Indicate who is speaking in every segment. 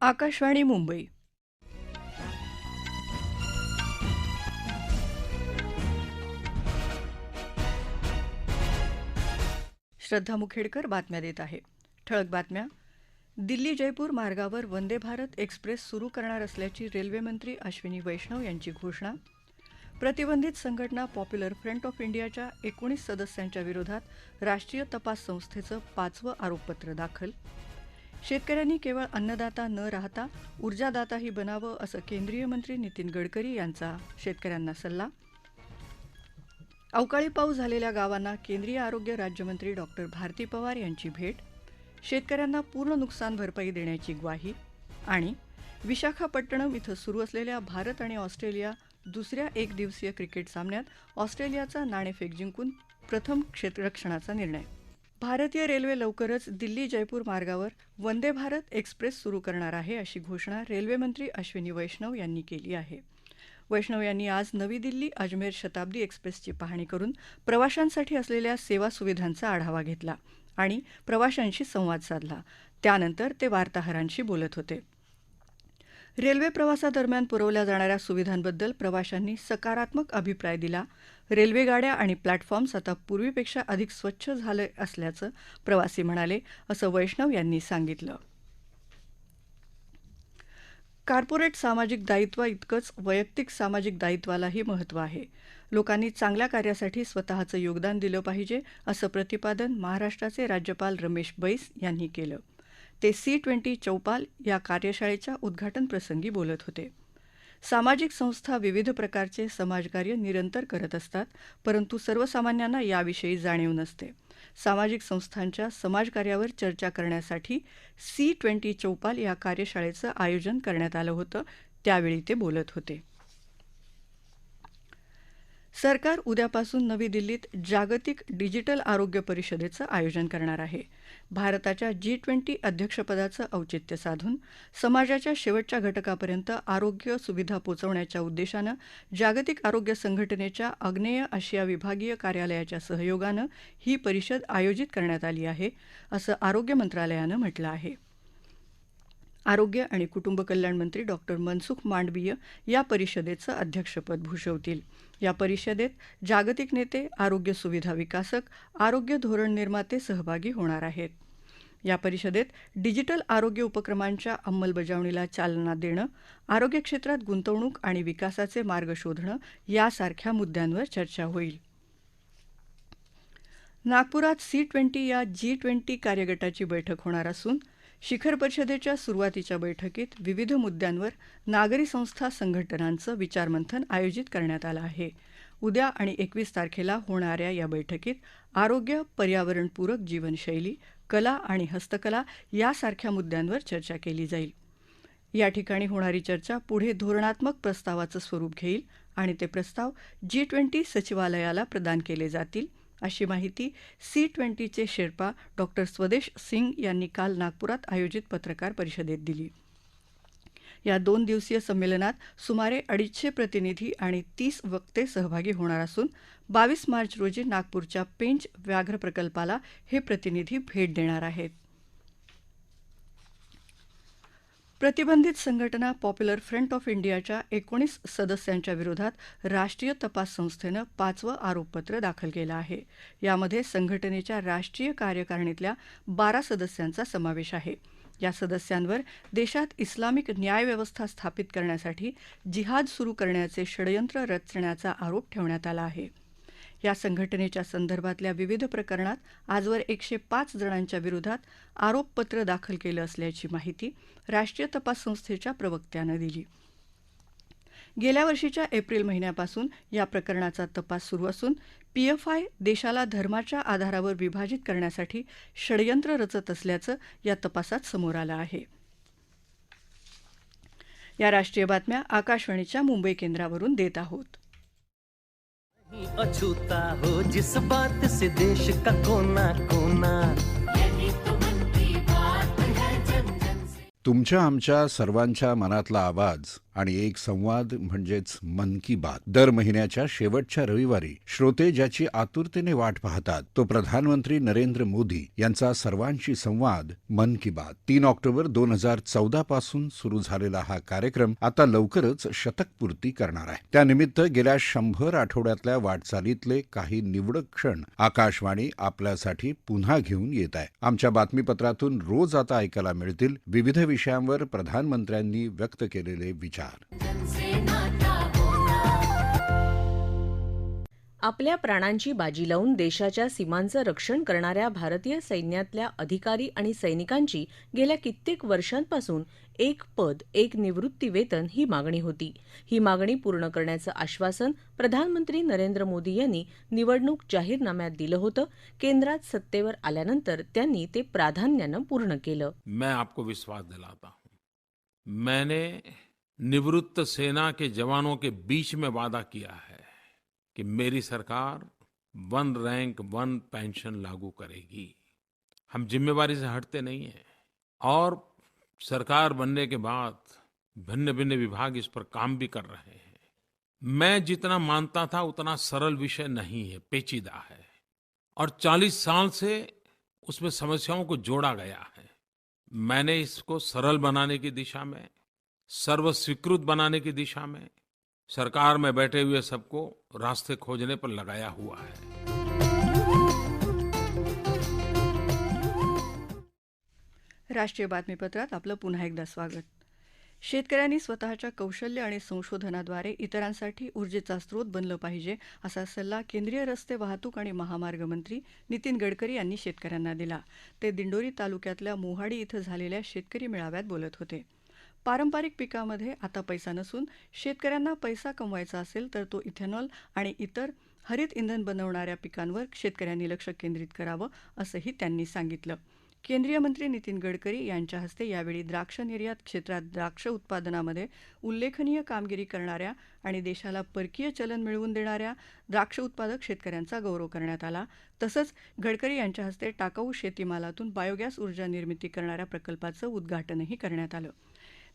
Speaker 1: आकाशवाणी मुंबई. श्रद्धा मुखेडकर बातम्या देत आहे. ठळक बातम्या. दिल्ली जयपूर मार्गावर वंदे भारत एक्सप्रेस सुरू करणार असल्याची रेल्वे मंत्री अश्विनी वैष्णव यांची घोषणा. प्रतिबंधित संघटना पॉप्युलर फ्रंट ऑफ इंडियाच्या 19 सदस्यांच्या विरोधात राष्ट्रीय तपास संस्थेचं 5वं आरोपपत्र दाखल. शेतकऱ्यांनी केवळ अन्नदाता न राहता ऊर्जादाताही बनावं असं केंद्रीय मंत्री नितीन गडकरी यांचा शेतकऱ्यांना सल्ला. अवकाळी पाऊस झालेल्या गावांना केंद्रीय आरोग्य राज्यमंत्री डॉक्टर भारती पवार यांची भेट. शेतकऱ्यांना पूर्ण नुकसान भरपाई देण्याची ग्वाही. आणि विशाखापट्टणम इथं सुरू असलेल्या भारत आणि ऑस्ट्रेलिया दुसऱ्या एकदिवसीय क्रिकेट सामन्यात ऑस्ट्रेलियाचा नाणेफेक जिंकून प्रथम क्षेत्ररक्षणाचा निर्णय. भारतीय रेल्वे लवकरच दिल्ली जयपूर मार्गावर वंदे भारत एक्सप्रेस सुरू करणार आहे अशी घोषणा रेल्वे मंत्री अश्विनी वैष्णव यांनी केली आहे. वैष्णव यांनी आज नवी दिल्ली अजमेर शताब्दी एक्सप्रेसची पाहणी करून प्रवाशांसाठी असलेल्या सेवा सुविधांचा आढावा घेतला आणि प्रवाशांशी संवाद साधला. त्यानंतर ते वार्ताहरांशी बोलत होते. रेल्वे प्रवासादरम्यान पुरवल्या जाणाऱ्या सुविधांबद्दल प्रवाशांनी सकारात्मक अभिप्राय दिला. रेल्वेगाड्या आणि प्लॅटफॉर्म्स आता पूर्वीपेक्षा अधिक स्वच्छ झाले असल्याचं प्रवासी म्हणाले, असं वैष्णव यांनी सांगितलं. कॉर्पोरेट सामाजिक दायित्व इतकंच वैयक्तिक सामाजिक दायित्वालाही महत्त्व आहे. लोकांनी चांगल्या कार्यासाठी स्वतःचं योगदान दिलं पाहिजे, असं प्रतिपादन महाराष्ट्राचे राज्यपाल रमेश बैस यांनी केलं. ते C20 चौपाल या कार्यशाळेच्या उद्घाटनप्रसंगी बोलत होते. सामाजिक संस्था विविध प्रकारचे समाजकार्य निरंतर करत असतात, परंतु सर्वसामान्यांना याविषयी जाणीव नसते. सामाजिक संस्थांच्या समाजकार्यावर चर्चा करण्यासाठी C20 चौपाल या कार्यशाळेचं आयोजन करण्यात आलं होतं. त्यावेळी ते बोलत होते. सरकार उद्यापासून नवी दिल्लीत जागतिक डिजिटल आरोग्य परिषदेचं आयोजन करणार आहे. भारताच्या G20 अध्यक्षपदाचं औचित्य साधून समाजाच्या शेवटच्या घटकापर्यंत आरोग्य सुविधा पोहोचवण्याच्या उद्देशानं जागतिक आरोग्य संघटनेच्या आग्नेय आशिया विभागीय कार्यालयाच्या सहयोगानं ही परिषद आयोजित करण्यात आली आहे, असं आरोग्य मंत्रालयानं म्हटलं आहे. आरोग्य आणि कुटुंब कल्याण मंत्री डॉक्टर मनसुख मांडवीय या परिषदेचं अध्यक्षपद भूषवतील. या परिषदेत जागतिक नेते, आरोग्य सुविधा विकासक, आरोग्य धोरण निर्माते सहभागी होणार आहेत. या परिषदेत डिजिटल आरोग्य उपक्रमांच्या अंमलबजावणीला चालना देणं, आरोग्य क्षेत्रात गुंतवणूक आणि विकासाचे मार्ग शोधणं यासारख्या मुद्द्यांवर चर्चा होईल. नागपुरात C20 या G20 कार्यगटाची बैठक होणार असून शिखर परिषदेच्या सुरुवातीच्या बैठकीत विविध मुद्द्यांवर नागरी संस्था संघटनांचं विचारमंथन आयोजित करण्यात आलं आहे. उद्या आणि 21 तारखेला होणाऱ्या या बैठकीत आरोग्य, पर्यावरणपूरक जीवनशैली, कला आणि हस्तकला यासारख्या मुद्द्यांवर चर्चा केली जाईल. या ठिकाणी होणारी चर्चा पुढे धोरणात्मक प्रस्तावाचं स्वरूप घेईल आणि ते प्रस्ताव G20 सचिवालयाला प्रदान केले जातील, अशी माहिती C20चे शेर्पा डॉक्टर स्वदेश सिंग यांनी काल नागपुरात आयोजित पत्रकार परिषदेत दिली. या 2 दिवसीय संमेलनात सुमारे 250 प्रतिनिधी आणि 30 वक्ते सहभागी होणार असून 22 मार्च रोजी नागपूरच्या पेंच व्याघ्र प्रकल्पाला हे प्रतिनिधी भेट देणार आहेत. प्रतिबंधित संघटना पॉप्युलर फ्रंट ऑफ इंडियाच्या 19 सदस्यांच्या विरोधात राष्ट्रीय तपास संस्थेनं 5वं आरोपपत्र दाखल केलं आहे. यामध्ये संघटनेच्या राष्ट्रीय कार्यकारिणीतल्या 12 सदस्यांचा समावेश आहे. या सदस्यांवर देशात इस्लामिक न्यायव्यवस्था स्थापित करण्यासाठी जिहाद सुरू करण्याचे षडयंत्र रचण्याचा आरोप ठेवण्यात आला आहे. या संघटनेच्या संदर्भातल्या विविध प्रकरणात आजवर 105 जणांच्या विरोधात आरोपपत्र दाखल केलं असल्याची माहिती राष्ट्रीय तपास संस्थेच्या प्रवक्त्यानं दिली. गेल्या वर्षीच्या एप्रिल महिन्यापासून या प्रकरणाचा तपास सुरू असून PFI देशाला धर्माच्या आधारावर विभाजित करण्यासाठी षडयंत्र रचत असल्याचं या तपासात समोर आलं आहे. या राष्ट्रीय बातम्या आकाशवाणीच्या मुंबई केंद्रावरून देत आहोत.
Speaker 2: अछूता हो जिस बात से देश का कोना कोना.
Speaker 3: तुमच्या आमच्या सर्वांच्या मनातला आवाज आणि एक संवाद म्हणजेच मन की बात. दर महिन्याच्या शेवटच्या रविवारी श्रोते ज्याची आतुरतेने वाट पाहतात तो प्रधानमंत्री नरेंद्र मोदी यांचा सर्वांशी संवाद मन की बात. 3 ऑक्टोबर 2014 पासून सुरू झालेला हा कार्यक्रम आता लवकरच शतकपूर्ती करणार आहे. त्यानिमित्त गेल्या 100 आठवड्यातल्या वाटचालीतले काही निवडक क्षण आकाशवाणी आपल्यासाठी पुन्हा घेऊन येत आहे. आमच्या बातमीपत्रातून रोज आता ऐकायला मिळतील विविध विषयांवर प्रधानमंत्र्यांनी व्यक्त केलेले विचार.
Speaker 4: आपल्या प्राणांची बाजी लावून देशाच्या सीमांचं रक्षण करणाऱ्या भारतीय सैन्यातल्या अधिकारी आणि सैनिकांची गेल्या कित्येक वर्षांपासून एक पद एक निवृत्ती वेतन ही मागणी होती. ही मागणी पूर्ण करण्याचं आश्वासन प्रधानमंत्री नरेंद्र मोदी यांनी निवडणूक जाहीरनाम्यात दिलं होतं. केंद्रात सत्तेवर आल्यानंतर त्यांनी ते प्राधान्यानं पूर्ण केलं.
Speaker 5: मैं आपको विश्वास दिलाता हूं, मैंने निवृत्त सेना के जवानों के बीच में वादा किया है कि मेरी सरकार 1 रैंक 1 पेंशन लागू करेगी. हम जिम्मेवारी से हटते नहीं हैं और सरकार बनने के बाद भिन्न भिन्न विभाग इस पर काम भी कर रहे हैं. मैं जितना मानता था उतना सरल विषय नहीं है, पेचीदा है और 40 साल से उसमें समस्याओं को जोड़ा गया है. मैंने इसको सरल बनाने की दिशा में, सर्वस्वीकृत बनाने की दिशा में सरकार में बैठे हुए सबको रास्ते खोजने पर लगाया हुआ है.
Speaker 1: राष्ट्रीय बातमीपत्रात आपलं पुन्हा एकदा स्वागत. शेतकऱ्यांनी स्वतःच्या कौशल्य आणि संशोधनाद्वारे इतरांसाठी ऊर्जेचा स्रोत बनलं पाहिजे असा सल्ला केंद्रीय रस्ते वाहतूक आणि महामार्ग मंत्री नितीन गडकरी यांनी शेतकऱ्यांना दिला. ते दिंडोरी तालुक्यातल्या मोहाडी इथं झालेल्या शेतकरी मेळाव्यात बोलत होते. पारंपरिक पिकामध्ये आता पैसा नसून शेतकऱ्यांना पैसा कमवायचा असेल तर तो इथेनॉल आणि इतर हरित इंधन बनवणाऱ्या पिकांवर शेतकऱ्यांनी लक्ष केंद्रित करावं असंही त्यांनी सांगितलं. केंद्रीय मंत्री नितीन गडकरी यांच्या हस्ते यावेळी द्राक्ष निर्यात क्षेत्रात द्राक्ष उत्पादनामध्ये उल्लेखनीय कामगिरी करणाऱ्या आणि देशाला परकीय चलन मिळवून देणाऱ्या द्राक्ष उत्पादक शेतकऱ्यांचा गौरव करण्यात आला. तसंच गडकरी यांच्या हस्ते टाकाऊ शेतीमालातून बायोगॅस ऊर्जा निर्मिती करणाऱ्या प्रकल्पाचं उद्घाटनही करण्यात आलं.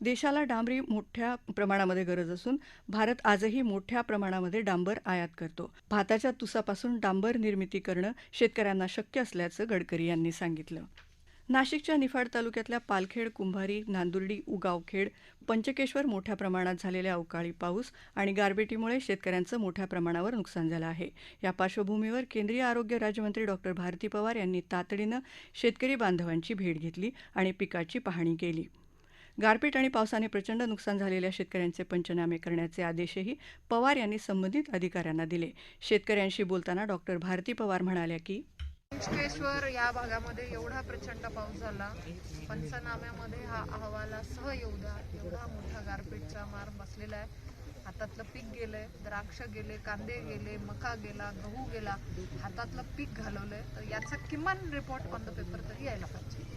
Speaker 1: देशाला डांबरी मोठ्या प्रमाणामध्ये गरज असून भारत आजही मोठ्या प्रमाणामध्ये डांबर आयात करतो. भाताच्या तुसापासून डांबर निर्मिती करणं शेतकऱ्यांना शक्य असल्याचं गडकरी यांनी सांगितलं. नाशिकच्या निफाड तालुक्यातल्या पालखेड, कुंभारी, नांदुर्डी, उगावखेड, पंचकेश्वर मोठ्या प्रमाणात झालेल्या अवकाळी पाऊस आणि गारपिटीमुळे शेतकऱ्यांचं मोठ्या प्रमाणावर नुकसान झालं आहे. या पार्श्वभूमीवर केंद्रीय आरोग्य राज्यमंत्री डॉक्टर भारती पवार यांनी तातडीनं शेतकरी बांधवांची भेट घेतली आणि पिकाची पाहणी केली. गारपीट आणि पावसाने प्रचंड नुकसान झालेल्या शेतकऱ्यांचे पंचनामे करण्याचे आदेशही पवार यांनी संबंधित अधिकाऱ्यांना दिले. शेतकऱ्यांशी बोलताना डॉक्टर भारती पवार म्हणाल्या की
Speaker 6: पंचकेश्वर या भागामध्ये एवढा प्रचंड पाऊस झाला, पंचनाम्यामध्ये हा अहवालासह एवढा मोठा गारपीटचा मार बसलेला आहे. हातातलं पीक गेलंय, द्राक्ष गेले, कांदे गेले, मका गेला, गहू गेला, हातातलं पीक घालवलंय. तर याचा किमान रिपोर्ट ऑन द पेपर तरी यायला पाहिजे.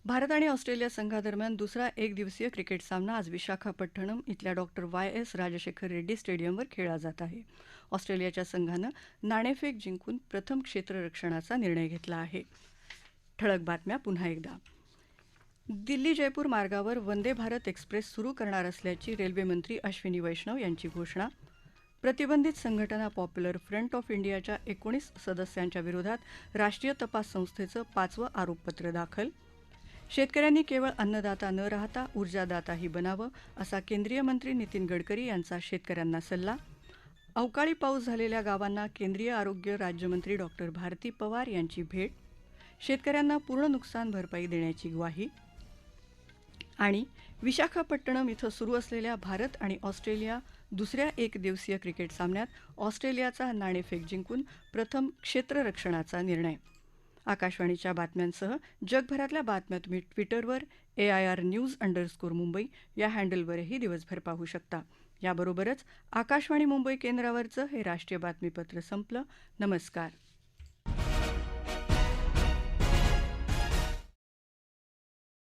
Speaker 1: भारत आणि ऑस्ट्रेलिया संघादरम्यान दुसरा एकदिवसीय क्रिकेट सामना आज विशाखापट्टणम इथल्या डॉक्टर वाय.एस. राजशेखर रेड्डी स्टेडियमवर खेळला जात आहे. ऑस्ट्रेलियाच्या संघानं नाणेफेक जिंकून प्रथम क्षेत्ररक्षणाचा निर्णय घेतला आहे. ठळक बातम्या पुन्हा एकदा. दिल्ली जयपूर मार्गावर वंदे भारत एक्सप्रेस सुरू करणार असल्याची रेल्वेमंत्री अश्विनी वैष्णव यांची घोषणा. प्रतिबंधित संघटना पॉप्युलर फ्रंट ऑफ इंडियाच्या 19 सदस्यांच्या विरोधात राष्ट्रीय तपास संस्थेचं 5वं आरोपपत्र दाखल. शेतकऱ्यांनी केवळ अन्नदाता न राहता ऊर्जादाताही बनावं असा केंद्रीय मंत्री नितीन गडकरी यांचा शेतकऱ्यांना सल्ला. अवकाळी पाऊस झालेल्या गावांना केंद्रीय आरोग्य राज्यमंत्री डॉक्टर भारती पवार यांची भेट. शेतकऱ्यांना पूर्ण नुकसान भरपाई देण्याची ग्वाही. आणि विशाखापट्टणम इथं सुरू असलेल्या भारत आणि ऑस्ट्रेलिया दुसऱ्या एकदिवसीय क्रिकेट सामन्यात ऑस्ट्रेलियाचा नाणेफेक जिंकून प्रथम क्षेत्ररक्षणाचा निर्णय. आकाशवाणीच्या बातम्यांसह जगभरातल्या बातम्या तुम्ही ट्विटरवर AIRnews_मुंबई या हँडलवरही दिवसभर पाहू शकता. याबरोबरच आकाशवाणी मुंबई केंद्रावरचं हे राष्ट्रीय बातमीपत्र संपलं. नमस्कार.